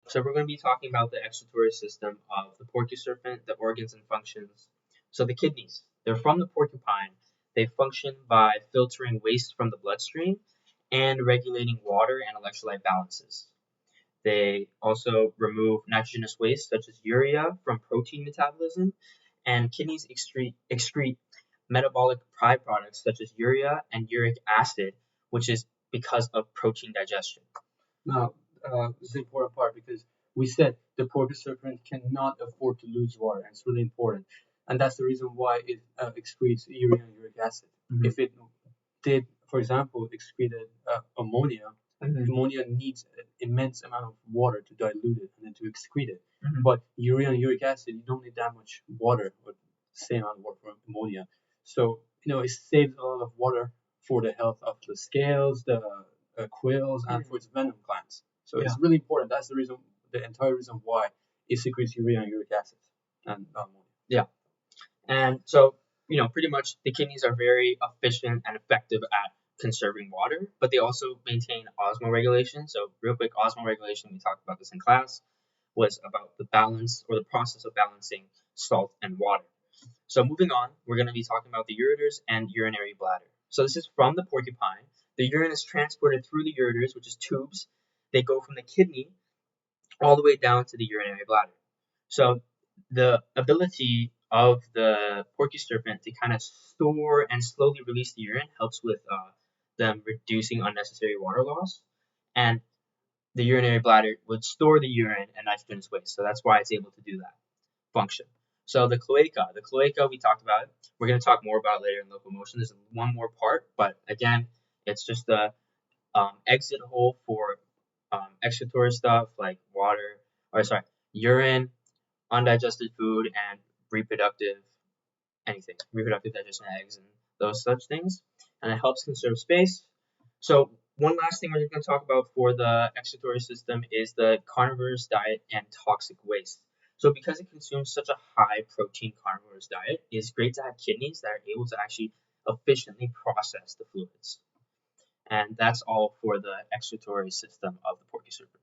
So we're going to be talking about the excretory system of the porcu serpent, the organs and functions. So the kidneys, they're from the porcupine. They function by filtering waste from the bloodstream and regulating water and electrolyte balances. They also remove nitrogenous waste such as urea from protein metabolism, and kidneys excrete metabolic byproducts such as urea and uric acid, which is because of protein digestion. Now, this is the important part because we said the porpoise serpent cannot afford to lose water, and it's really important. And that's the reason why it excretes urea and uric acid. Mhm. If it did, for example, excreted ammonia, ammonia needs an immense amount of water to dilute it and then to excrete it. But urea and uric acid, you don't need that much water or the same amount of water for ammonia. So, it saves a lot of water for the health of the scales, the quills, and for its venom glands. So it's really important. That's the entire reason why it secretes urea and uric acid and ammonia. Yeah. And so, pretty much the kidneys are very efficient and effective at conserving water, but they also maintain osmoregulation. So, real quick, osmoregulation, we talked about this in class, was about the balance or the process of balancing salt and water. So, moving on, we're going to be talking about the ureters and urinary bladder. So, this is from the porcupine. The urine is transported through the ureters, which is tubes. They go from the kidney all the way down to the urinary bladder. So the ability of the porcu serpent to kind of store and slowly release the urine helps with them reducing unnecessary water loss. And the urinary bladder would store the urine and nitrogenous waste. So that's why it's able to do that function. So the cloaca we talked about. We're going to talk more about later in locomotion. There's one more part, but again, it's just the exit hole for excretory stuff like urine, undigested food, and reproductive digestion, eggs, and those such things. And it helps conserve space. So one last thing we're going to talk about for the excretory system is the carnivorous diet and toxic waste. So because it consumes such a high protein carnivorous diet, it's great to have kidneys that are able to actually efficiently process the fluids. And that's all for the excretory system of the porcu serpent.